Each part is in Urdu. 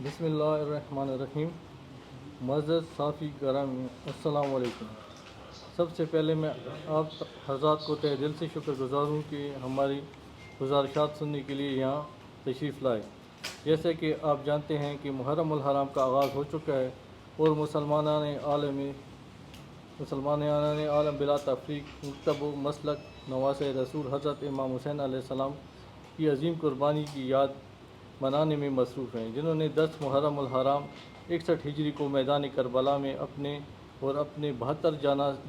بسم اللہ الرحمن الرحیم۔ معزز صافی گرامی، السلام علیکم۔ سب سے پہلے میں آپ حضرات کو تہ دل سے شکر گزار ہوں کہ ہماری گزارشات سننے کے لیے یہاں تشریف لائے۔ جیسے کہ آپ جانتے ہیں کہ محرم الحرام کا آغاز ہو چکا ہے اور مسلمانان عالم بلا تفریق مکتب و مسلک نواز رسول حضرت امام حسین علیہ السلام کی عظیم قربانی کی یاد منانے میں مصروف ہیں، جنہوں نے 10 محرم الحرام 61 ہجری کو میدان کربلا میں اپنے 72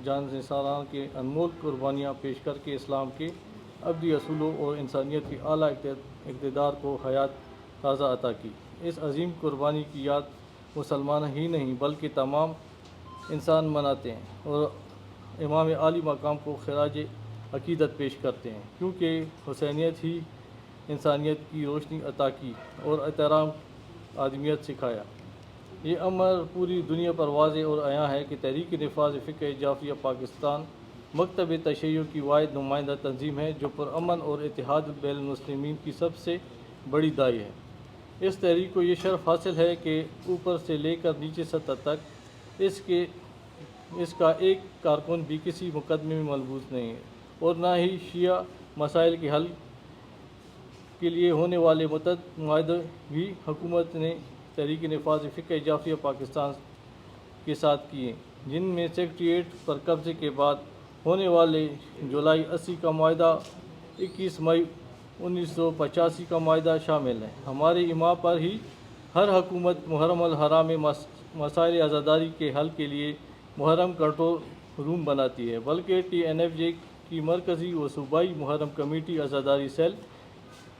جانثاران کے انمول قربانیاں پیش کر کے اسلام کے ابدی اصولوں اور انسانیت کی اعلیٰ اقتدار کو حیات تازہ عطا کی۔ اس عظیم قربانی کی یاد مسلمان ہی نہیں بلکہ تمام انسان مناتے ہیں اور امام عالی مقام کو خراج عقیدت پیش کرتے ہیں، کیونکہ حسینیت ہی انسانیت کی روشنی عطا کی اور احترام آدمیت سکھایا۔ یہ امر پوری دنیا پر واضح اور عیاں ہے کہ تحریک نفاذ فقہ جعفریہ پاکستان مکتب تشیع کی واحد نمائندہ تنظیم ہے جو پرامن اور اتحاد بین المسلمین کی سب سے بڑی داعی ہے۔ اس تحریک کو یہ شرف حاصل ہے کہ اوپر سے لے کر نیچے سطح تک اس کا ایک کارکن بھی کسی مقدمے میں ملبوس نہیں ہے، اور نہ ہی شیعہ مسائل کے حل کے لیے ہونے والے متعدد معاہدے بھی حکومت نے تحریک نفاذ فقہ جعفریہ پاکستان کے ساتھ کیے، جن میں سیکریٹریٹ پر قبضے کے بعد ہونے والے جولائی 80 کا معاہدہ، 21 مئی 1985 کا معاہدہ شامل ہیں۔ ہمارے امام پر ہی ہر حکومت محرم الحرام میں مسائل عزاداری کے حل کے لیے محرم کنٹرول روم بناتی ہے، بلکہ TNFJ کی مرکزی و صوبائی محرم کمیٹی عزاداری سیل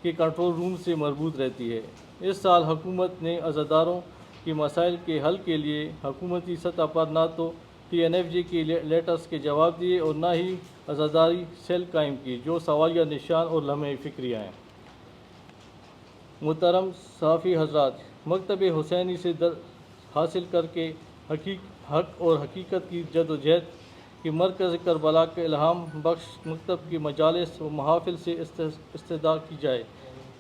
کے کنٹرول روم سے مربوط رہتی ہے۔ اس سال حکومت نے عزاداروں کے مسائل کے حل کے لیے حکومتی سطح پر نہ تو TNFJ کے لیٹرز کے جواب دیے اور نہ ہی عزاداری سیل قائم کی، جو سوالیہ نشان اور لمحہ فکریہ ہیں۔ محترم صحافی حضرات، مکتب حسینی سے حاصل کر کے حق اور حقیقت کی جدوجہد کے مرکز کربلا کے الہام بخش مکتب کے مجالس و محافل سے استدعا کی جائے،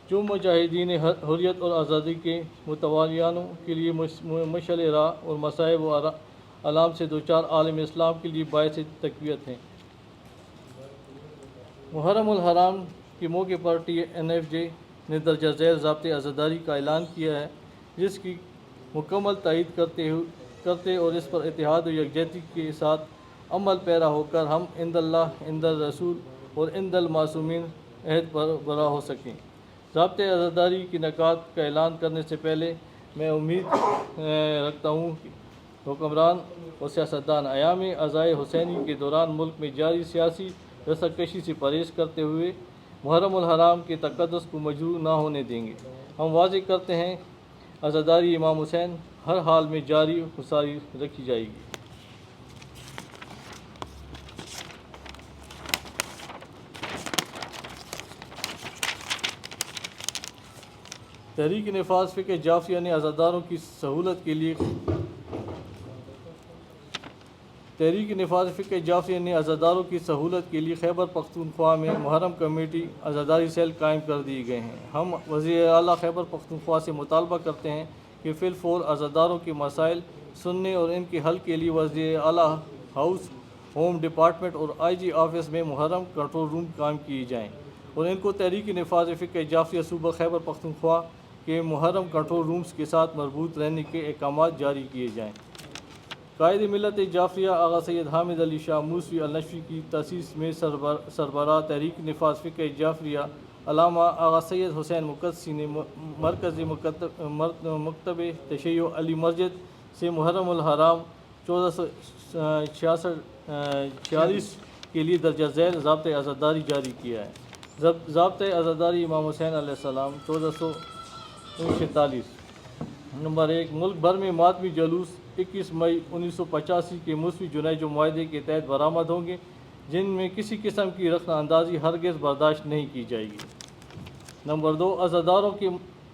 جو مجاہدین حریت اور آزادی کے متوالیانوں کے لیے مشعل راہ اور مصائب و آلام سے دوچار عالم اسلام کے لیے باعث تقویت ہیں۔ محرم الحرام کے موقع پر TNFJ نے درجہ ذیل ضابطۂ عزاداری کا اعلان کیا ہے، جس کی مکمل تائید کرتے اور اس پر اتحاد و یکجہتی کے ساتھ عمل پیرا ہو کر ہم عند اللہ، عند الرسول اور عند المعصومین عہد پر برآ ہو سکیں۔ ضابطۂ عزاداری کے نکات کا اعلان کرنے سے پہلے میں امید رکھتا ہوں کہ حکمران اور سیاستدان ایام عزائے حسینی کے دوران ملک میں جاری سیاسی رسک کشی سے پرہیز کرتے ہوئے محرم الحرام کے تقدس کو مجروح نہ ہونے دیں گے۔ ہم واضح کرتے ہیں، عزاداری امام حسین ہر حال میں جاری و ساری رکھی جائے گی۔ تحریک نفاذ فقہ جعفریہ نے عزاداروں کی سہولت کے لیے خیبر پختونخوا میں محرم کمیٹی عزاداری سیل قائم کر دیے گئے ہیں۔ ہم وزیر اعلیٰ خیبر پختونخوا سے مطالبہ کرتے ہیں کہ فی الفور عزاداروں کے مسائل سننے اور ان کے حل کے لیے وزیر اعلیٰ ہاؤس، ہوم ڈپارٹمنٹ اور IG آفس میں محرم کنٹرول روم قائم کیے جائیں اور ان کو تحریک نفاذ فقہ جعفریہ صوبہ خیبر پختونخوا کے محرم کنٹرول رومز کے ساتھ مربوط رہنے کے احکامات جاری کیے جائیں۔ قائد ملت جعفریہ آغا سید حامد علی شاہ موسوی النشوی کی تاسیس میں سربراہ تحریک نفاذ فقہ جعفریہ علامہ آغا سید حسین مقدسی نے مرکزی مکتب تشیع علی مسجد سے محرم الحرام 1446 کے لیے درجہ ذیل ضابطۂ عزاداری جاری کیا ہے۔ ضابطۂ عزاداری امام حسین علیہ السلام 1446۔ نمبر 1، ملک بھر میں ماتمی جلوس 21 مئی 1985 کے موسوی جنیجو معاہدے کے تحت برآمد ہوں گے، جن میں کسی قسم کی رخنہ اندازی ہرگز برداشت نہیں کی جائے گی۔ نمبر 2، عزاداروں کے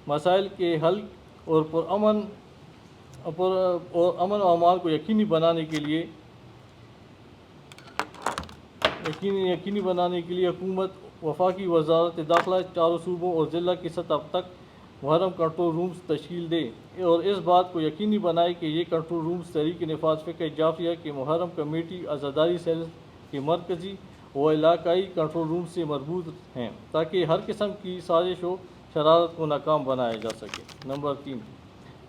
مسائل کے حل اور امن و امان کو یقینی بنانے کے لیے حکومت، وفاقی وزارت داخلہ، چاروں صوبوں اور ضلع کی سطح تک محرم کنٹرول رومز تشکیل دے اور اس بات کو یقینی بنائے کہ یہ کنٹرول رومز تحریک نفاذ فقہ جعفریہ کے محرم کمیٹی عزاداری سیل کے مرکزی و علاقائی کنٹرول روم سے مربوط ہیں تاکہ ہر قسم کی سازش و شرارت کو ناکام بنایا جا سکے۔ نمبر 3،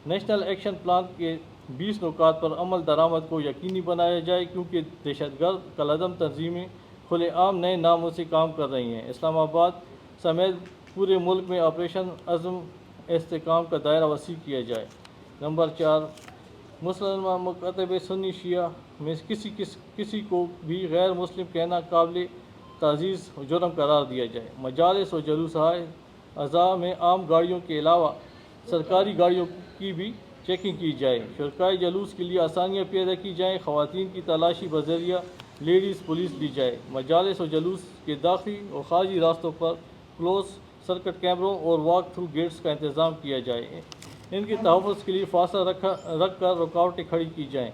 نیشنل ایکشن پلان کے 20 نکات پر عمل درآمد کو یقینی بنایا جائے کیونکہ دہشت گرد کالعدم تنظیمیں کھلے عام نئے ناموں سے کام کر رہی ہیں۔ اسلام آباد سمیت پورے ملک میں آپریشن عزم استحکام کا دائرہ وسیع کیا جائے۔ نمبر 4، مسلمان مکاتب سنی شیعہ میں کسی کو بھی غیر مسلم کہنا قابل تعزیز جرم قرار دیا جائے۔ مجالس و جلوسائے اعضاء میں عام گاڑیوں کے علاوہ سرکاری گاڑیوں کی بھی چیکنگ کی جائے۔ شرکائے جلوس کے لیے آسانیاں پیدا کی جائیں۔ خواتین کی تلاشی بذریعہ لیڈیز پولیس دی جائے۔ مجالس و جلوس کے داخلی و خارجی راستوں پر کلوز سرکٹ کیمروں اور واک تھرو گیٹس کا انتظام کیا جائے۔ ان کے تحفظ کے لیے فاصلہ رکھ کر رکاوٹیں کھڑی کی جائیں۔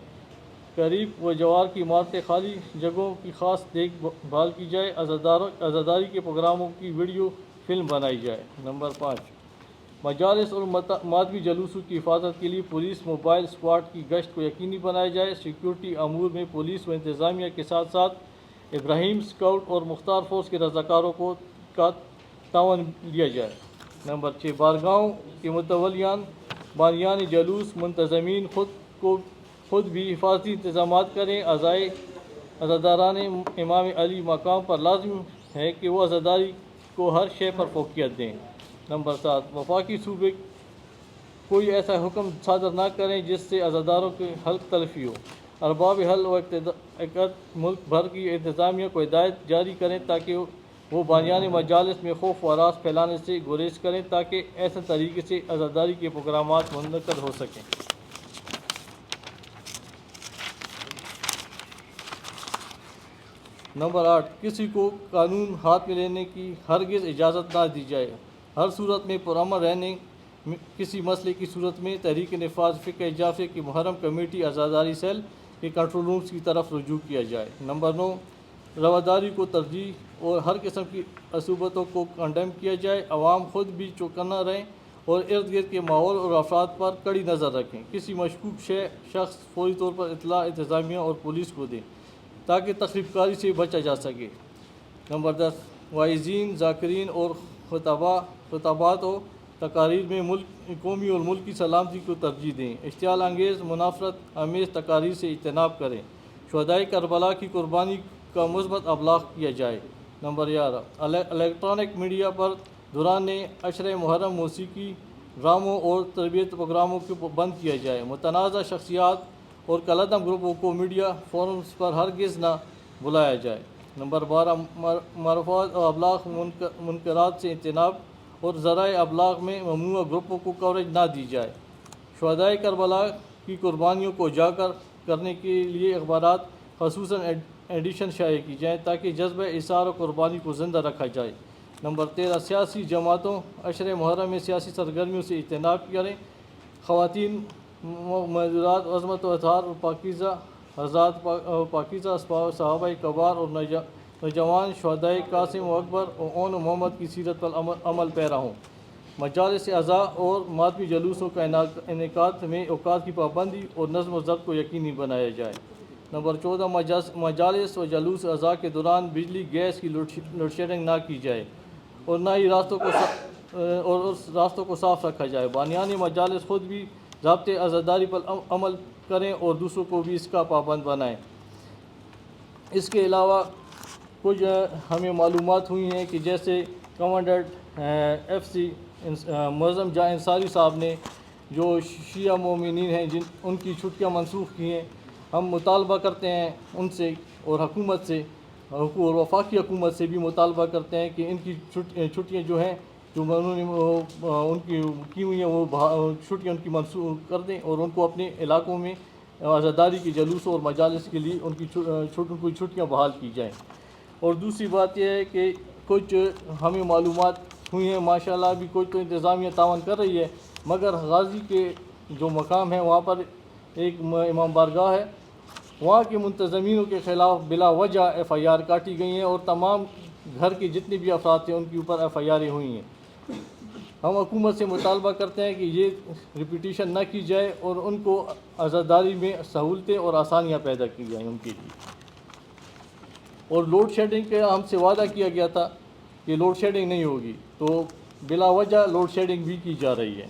قریب و جوار کی عمارتیں خالی جگہوں کی خاص دیکھ بھال کی جائے۔ عزاداری کے پروگراموں کی ویڈیو فلم بنائی جائے۔ نمبر 5، مجالس اور مذہبی جلوسوں کی حفاظت کے لیے پولیس موبائل اسکواڈ کی گشت کو یقینی بنایا جائے۔ سیکیورٹی امور میں پولیس و انتظامیہ کے ساتھ ساتھ ابراہیم اسکاؤٹ اور مختار فورس کے رضاکاروں کا تعاون لیا جائے۔ نمبر 6، بارگاہوں کے متولیان بانیان جلوس منتظمین خود بھی حفاظتی انتظامات کریں۔ عزاداران امام علی مقام پر لازم ہے کہ وہ عزاداری کو ہر شے پر فوقیت دیں۔ نمبر 7، وفاقی صوبے کوئی ایسا حکم صادر نہ کریں جس سے عزاداروں کی حلق تلفی ہو۔ ارباب حل و عقد ملک بھر کی انتظامیہ کو ہدایت جاری کریں تاکہ وہ بانیان مجالس میں خوف و ہراس پھیلانے سے گریز کریں تاکہ ایسے طریقے سے عزاداری کے پروگرامات منعقد ہو سکیں۔ نمبر 8، کسی کو قانون ہاتھ میں لینے کی ہرگز اجازت نہ دی جائے۔ ہر صورت میں پرامن رہنے کسی مسئلے کی صورت میں تحریک نفاذ فقہ جعفریہ کی محرم کمیٹی عزاداری سیل کے کنٹرول رومز کی طرف رجوع کیا جائے۔ نمبر 9، رواداری کو ترجیح اور ہر قسم کی عصبیتوں کو کنڈیم کیا جائے۔ عوام خود بھی چوکنا رہیں اور ارد گرد کے ماحول اور افراد پر کڑی نظر رکھیں۔ کسی مشکوک شخص فوری طور پر اطلاع انتظامیہ اور پولیس کو دیں تاکہ تخریب کاری سے بچا جا سکے۔ نمبر 10، واعظین، ذاکرین اور خطابات و تقاریر میں قومی اور ملکی سلامتی کو ترجیح دیں۔ اشتعال انگیز منافرت آمیز تقاریر سے اجتناب کریں۔ شہدائے کربلا کی قربانی کا مثبت ابلاغ کیا جائے۔ نمبر 11، الیکٹرانک میڈیا پر دوران عشرہ محرم موسیقی، ڈراموں اور تربیت پروگراموں کو بند کیا جائے۔ متنازع شخصیات اور کالعدم گروپوں کو میڈیا فورمز پر ہرگز نہ بلایا جائے۔ نمبر 12، معروفات و ابلاغ منکرات سے اجتناب اور ذرائع ابلاغ میں ممنوعہ گروپوں کو کوریج نہ دی جائے۔ شہدائے کربلا کی قربانیوں کو اجاگر کرنے کے لیے اخبارات خصوصاً ایڈیشن شائع کی جائیں تاکہ جذبہ ایثار و قربانی کو زندہ رکھا جائے۔ نمبر 13، سیاسی جماعتوں عشرہ محرم میں سیاسی سرگرمیوں سے اجتناب کریں۔ خواتین معذورات، عظمت و اطہار اور پاکیزہ حضرات، پاکیزہ صحابہ کبار اور نوجوان شہدائے قاسم و اکبر اور اون و محمد کی سیرت پر عمل پیرا ہوں۔ مجالس اعضاء اور مذہبی جلوسوں کا انعقاد میں اوقات کی پابندی اور نظم و ضبط کو یقینی بنایا جائے۔ نمبر 14، مجالس و جلوس اعضاء کے دوران بجلی گیس کی لوڈ شیڈنگ نہ کی جائے اور نہ ہی راستوں کو صاف رکھا جائے۔ بانیان مجالس خود بھی ضابطۂ عزاداری پر عمل کریں اور دوسروں کو بھی اس کا پابند بنائیں۔ اس کے علاوہ کچھ ہمیں معلومات ہوئی ہیں کہ جیسے کمانڈنٹ FC معظم جاں انصاری صاحب نے جو شیعہ مومنین ہیں ان کی چھٹیاں منسوخ کی ہیں۔ ہم مطالبہ کرتے ہیں ان سے اور حکومت سے اور وفاقی حکومت سے بھی مطالبہ کرتے ہیں کہ ان کی چھٹیاں جو ہیں جو انہوں نے ان کی کی ہوئی ہیں وہ چھٹیاں ان کی منسوخ کر دیں اور ان کو اپنے علاقوں میں عزاداری کے جلوسوں اور مجالس کے لیے ان کی چھٹیاں بحال کی جائیں۔ اور دوسری بات یہ ہے کہ کچھ ہمیں معلومات ہوئی ہیں ماشاءاللہ ابھی کچھ تو انتظامیہ تعاون کر رہی ہے مگر غازی کے جو مقام ہے وہاں پر ایک امام بارگاہ ہے، وہاں کے منتظمینوں کے خلاف بلا وجہ FIR کاٹی گئی ہیں اور تمام گھر کے جتنے بھی افراد تھے ان کے اوپر FIR ہوئی ہیں۔ ہم حکومت سے مطالبہ کرتے ہیں کہ یہ ریپیٹیشن نہ کی جائے اور ان کو عزاداری میں سہولتیں اور آسانیاں پیدا کی جائیں ان کے لیے۔ اور لوڈ شیڈنگ کا ہم سے وعدہ کیا گیا تھا کہ لوڈ شیڈنگ نہیں ہوگی، تو بلا وجہ لوڈ شیڈنگ بھی کی جا رہی ہے۔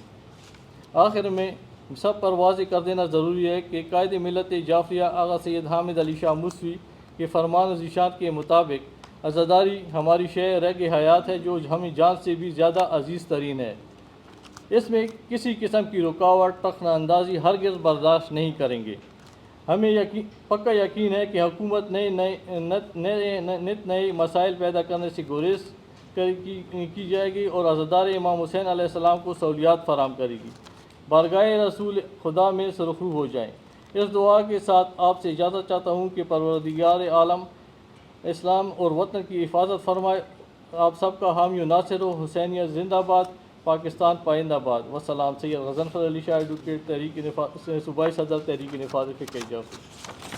آخر میں سب پر واضح کر دینا ضروری ہے کہ قائد ملت جعفریہ آغا سید حامد علی شاہ موسوی کے فرمان و ذیشان کے مطابق عزاداری ہماری شے رگ حیات ہے جو ہمیں جان سے بھی زیادہ عزیز ترین ہے۔ اس میں کسی قسم کی رکاوٹ تخنہ اندازی ہرگز برداشت نہیں کریں گے۔ ہمیں پکا یقین ہے کہ حکومت نئے مسائل پیدا کرنے سے گریز کی جائے گی اور عزادار امام حسین علیہ السلام کو سہولیات فراہم کرے گی۔ بارگاہ رسول خدا میں سرخرو ہو جائیں۔ اس دعا کے ساتھ آپ سے اجازت چاہتا ہوں کہ پروردگار عالم اسلام اور وطن کی حفاظت فرمائے۔ آپ سب کا حامی و ناصر ہو۔ حسینیت زندہ باد، پاکستان پائندہ باد۔ وسلام۔ سید غضنفر علی شاہ ایڈوکیٹ صوبائی صدر تحریک نفاذ فقہ جعفری۔